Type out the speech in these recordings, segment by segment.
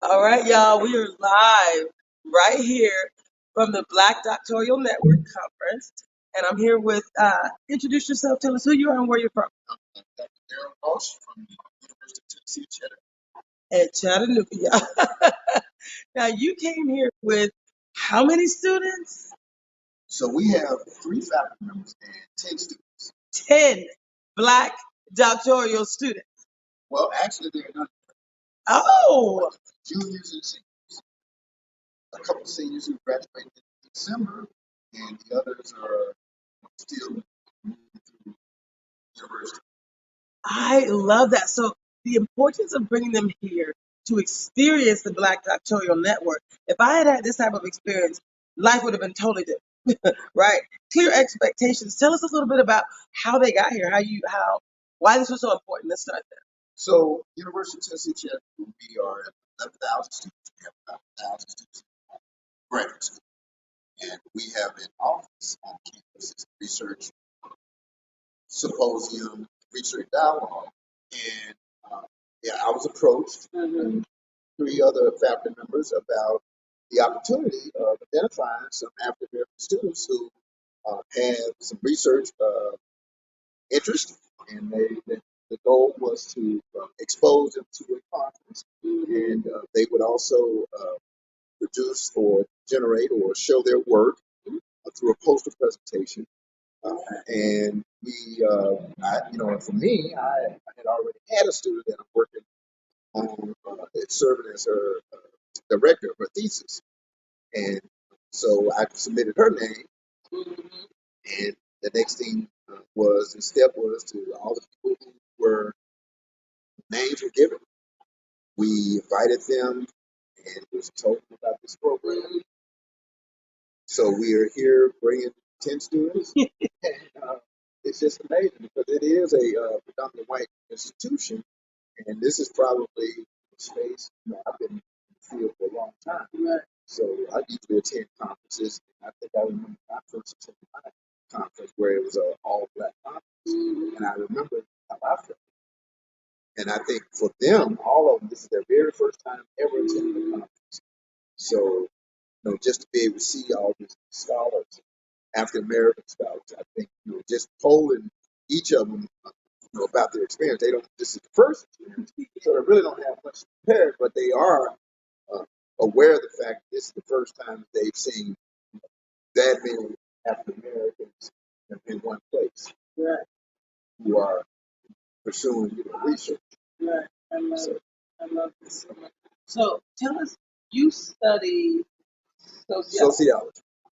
All right, y'all, we are live right here from the Black Doctoral Network Conference. And I'm here with, introduce yourself, tell us who you are and where you're from. From the University of Tennessee at Chattanooga. Now, you came here with how many students? So we have 3 faculty members and 10 students. 10 Black doctoral students. Well, actually, they're not. Oh! Juniors and seniors. A couple of seniors who graduated in December, and the others are still moving through university. I love that. So the importance of bringing them here to experience the Black Doctoral Network. If I had had this type of experience, life would have been totally different, right? Clear expectations. Tell us a little bit about how they got here, why this was so important. Let's start there. So, University of Tennessee, Chattanooga, we are at 11,000 students. We have about 1,000 students in graduate school, and we have an office on campus. It's a research symposium, research dialogue, and yeah, I was approached and 3 other faculty members about the opportunity of identifying some African American students who had some research interest, and the goal was to expose them to a conference, and they would also produce or generate or show their work through a poster presentation. And for me, I had already had a student that I'm working on serving as her director of her thesis. And so I submitted her name, and the next thing the step was to all the people who were names were given. We invited them and was told them about this program. So we are here bringing 10 students. And it's just amazing because it is a predominantly white institution, and this is probably a space. I've been in the field for a long time, right. So I usually attend conferences. And I think I remember my first attended my conference where it was an all-black conference, and I remember how I felt. And I think for them, all of them, this is their very first time ever attending a conference. So, just to be able to see all these scholars, African American scholars, I think, just polling each of them, about their experience. They don't. This is the first experience, so they really don't have much prepared, but they are aware of the fact that this is the first time they've seen that many African Americans in one place, right, who are pursuing research. Right. I love this so much. So tell us, you study sociology.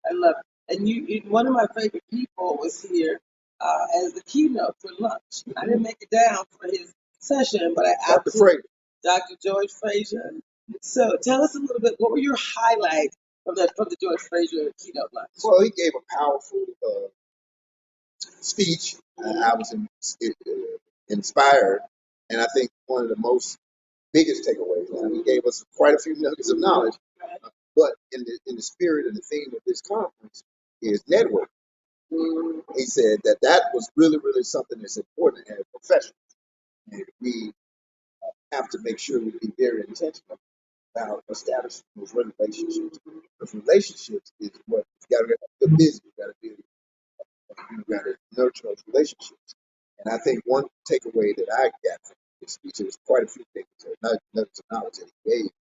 I love it. And one of my favorite people was here as the keynote for lunch. I didn't make it down for his session, but I absolutely, Dr. George Frazier. So tell us a little bit, what were your highlights from the George Frazier keynote lunch? Well, he gave a powerful speech. I was inspired, and I think one of the most biggest takeaways. He gave us quite a few nuggets of knowledge, but in the spirit and the theme of this conference is network. He said that was really, really something that's important as professionals, and we have to make sure we be very intentional about establishing those relationships. Because relationships is what you got to get busy. You got to nurture those relationships. And I think one takeaway that I got from this speech, there was quite a few things, not nuggets of knowledge that he gave,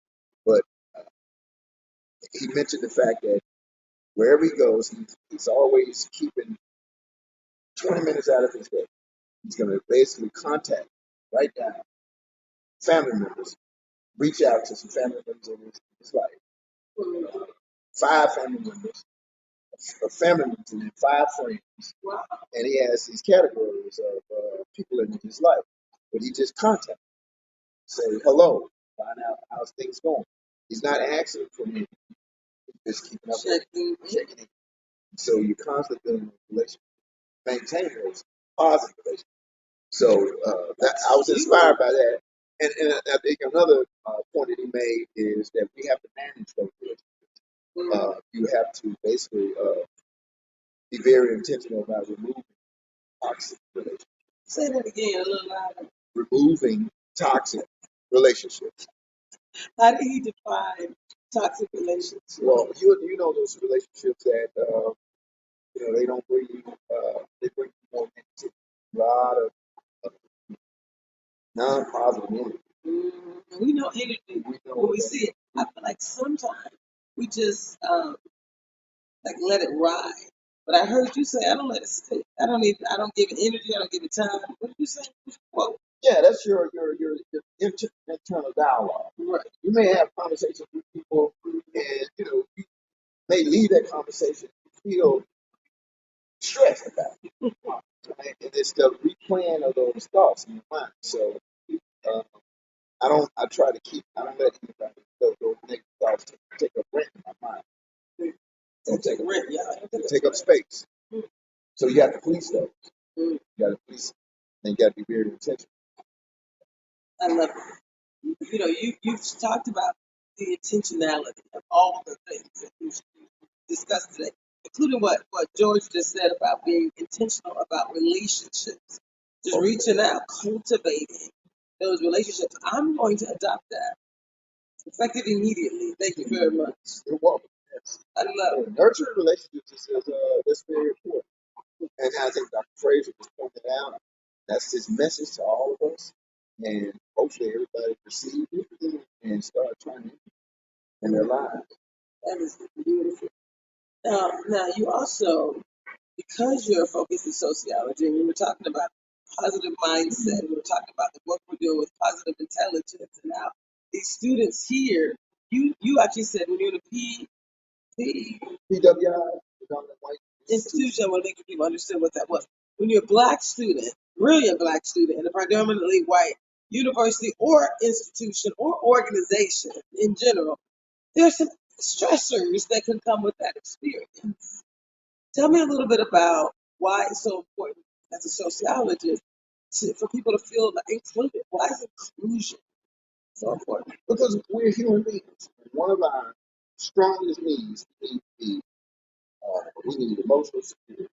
but he mentioned the fact that wherever he goes, he's always keeping 20 minutes out of his day. He's going to basically contact, write down family members, reach out to some family members in his life. 5 family members, and then 5 friends. And he has these categories of people in his life. But he just contacts, say hello, find out how's things going. He's not asking for me. He's just keeping up, checking in. So you're constantly building a relationship, maintain those positive relationships. So I was inspired by that. And I think another point that he made is that we have to manage those relationships. You have to basically be very intentional about removing toxic relationships. Say that again a little louder. Removing toxic relationships. How do you define toxic relationships? Well, you know those relationships that they don't bring you they bring you more negativity, a lot of non-positive energy. We know energy We know when we that. see it. I feel like sometimes we just like let it ride. But I heard you say I don't let it stay. I don't give it energy. I don't give it time. What did you say? Whoa. Yeah, that's your internal dialogue. Right. You may have conversations with people, and you may leave that conversation, you feel stressed about it. Right? And it's the replaying of those thoughts in your mind. So uh, I try to keep. I don't let anybody those negative thoughts take up rent in my mind. Don't take a rent, y'all. They take up space. So you have to police those. You got to police, and you got to be very intentional. I love it. You've talked about the intentionality of all the things that you've discussed today, including what George just said about being intentional about relationships, just reaching out, cultivating those relationships. I'm going to adopt that. Effective immediately. Thank you very much. You're welcome. Yes. I love it. Nurturing relationships is very important. And I think Dr. Fraser just pointed out that's his message to all of us. And hopefully everybody receives it and start trying it in their lives. That is beautiful. Now you also, because your focus is sociology, and we were talking about positive mindset, we were talking about the work we're doing with positive intelligence, and how these students here, you actually said when you're in a PWI, predominant white institution, I want to make sure people understand what that was. When you're a black student, brilliant black student in a predominantly white university or institution or organization in general, there's some stressors that can come with that experience. Tell me a little bit about why it's so important as a sociologist for people to feel included. Why is inclusion so important? because we're human beings. One of our strongest needs we need emotional security.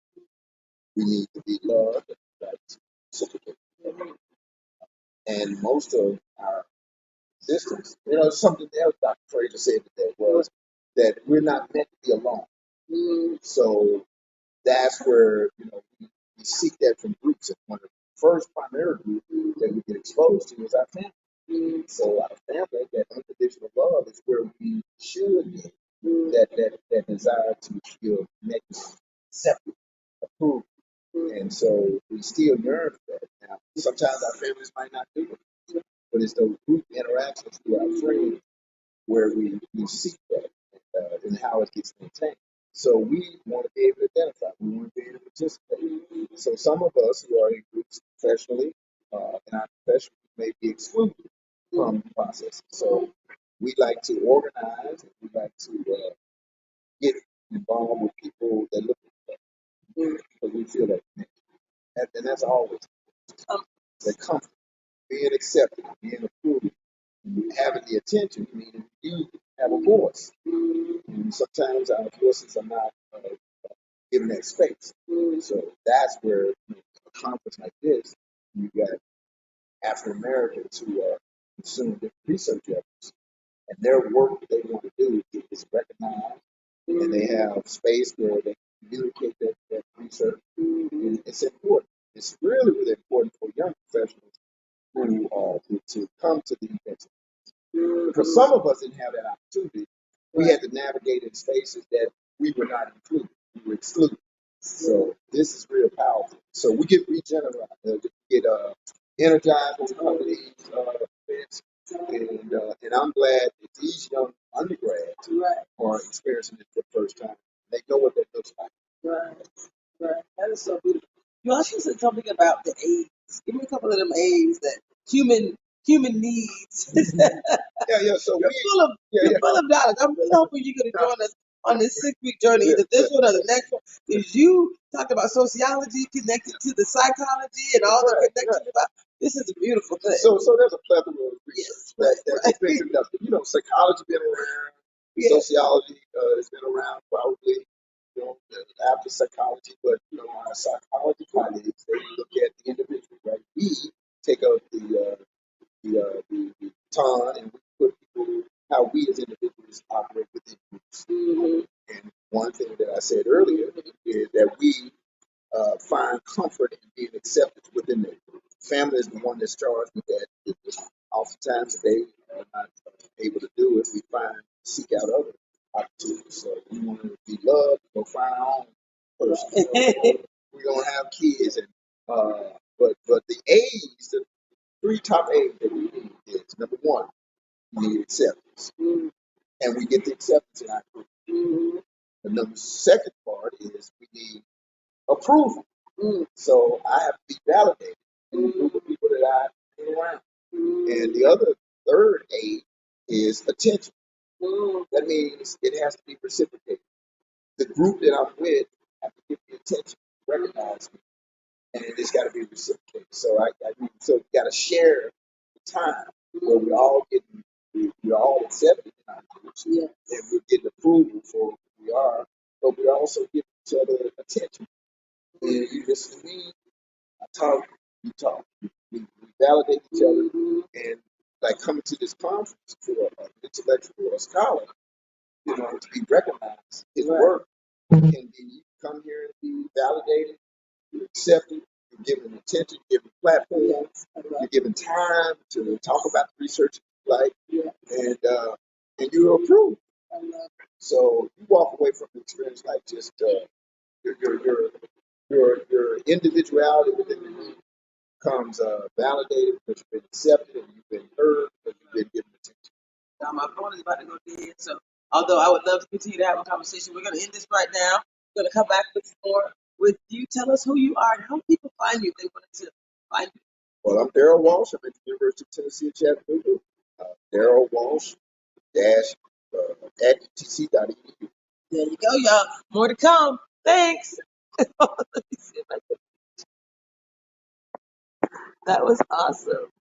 We need to be loved and reciprocated. And most of our existence, something else Dr. Fraser said today was that we're not meant to be alone. So that's where we seek that from groups. And one of the first primary groups that we get exposed to is our family. So our family, that unconditional love is where we should be. That desire to feel connected, accepted, approved. And so we still yearn for that. Now, sometimes our families might not do it, but it's those group interactions with our friends where we seek that and how it gets maintained. So we want to be able to identify. We want to be able to participate. So some of us who are in groups professionally, in our profession, may be excluded from the process. So we like to organize and we like to get involved with people that look at that because we feel that connection. And that's always that comfort, being accepted, being approved, and having the attention, meaning you have a voice. And sometimes our voices are not given that space. So that's where a conference like this, you got African Americans who are pursuing different research efforts, and their work that they want to do is recognized, and they have space where they communicate that research. And it's important. It's really, really important for young professionals who to come to the events because some of us didn't have that opportunity. We had to navigate in spaces that we were not included, we were excluded. So this is real powerful. So we get regenerated, get energized when we come to these events, and I'm glad that these young undergrads are experiencing it for the first time. They know what that looks like. Right, right. That is so beautiful. You also said something about the A's. Give me a couple of them A's that human needs. Yeah. So you're full of knowledge. I'm really hoping you're going to join us on this 6-week journey, either this one or the next one, because you talked about sociology connected to the psychology and all the connections about. This is a beautiful thing. So there's a plethora of research that's been conducted. Psychology been around, sociology has been around probably after psychology, but our psychology colleagues they look at the individual, right? We take up the ton, and we put people how we as individuals operate within groups. And one thing that I said earlier is that we find comfort in being accepted within the group. Family is the one that's charged with that. Oftentimes, if they are not able to do it, we seek out other opportunities. So we want to be loved, go find our own person. We're gonna have kids, and but the A's, the three top A's that we need is number one, we need acceptance, and we get the acceptance in our group. The number second part is we need approval. So I have to be validated in the group of people that I hang around. And the other third A is attention. That means it has to be reciprocated. The group that I'm with have to give me attention, recognize me, and it's got to be reciprocated. So we got to share the time where we're all accepted in our groups, and we're getting approval for who we are, but we're also giving each other attention. And you listen to me, I talk, you talk. We validate each other, and like coming to this conference for an intellectual or a scholar, to be recognized, his work can be, you come here and be validated, you're accepted, you're given attention, you're given platforms, you're given time to talk about the research you like, and you're approved. So you walk away from the experience like just your individuality within the group comes validated because you've been accepted and you've been heard because you've been given attention. Now my phone is about to go dead, so although I would love to continue to have a conversation, we're going to end this right now. We're going to come back with more with you. Tell us who you are and how people find you if they wanted to find you. Well, I'm Daryl Walsh. I'm at the University of Tennessee at Chattanooga. Daryl Walsh dash at utc.edu. There you go, y'all. More to come. Thanks. Let me see if I can. That was awesome.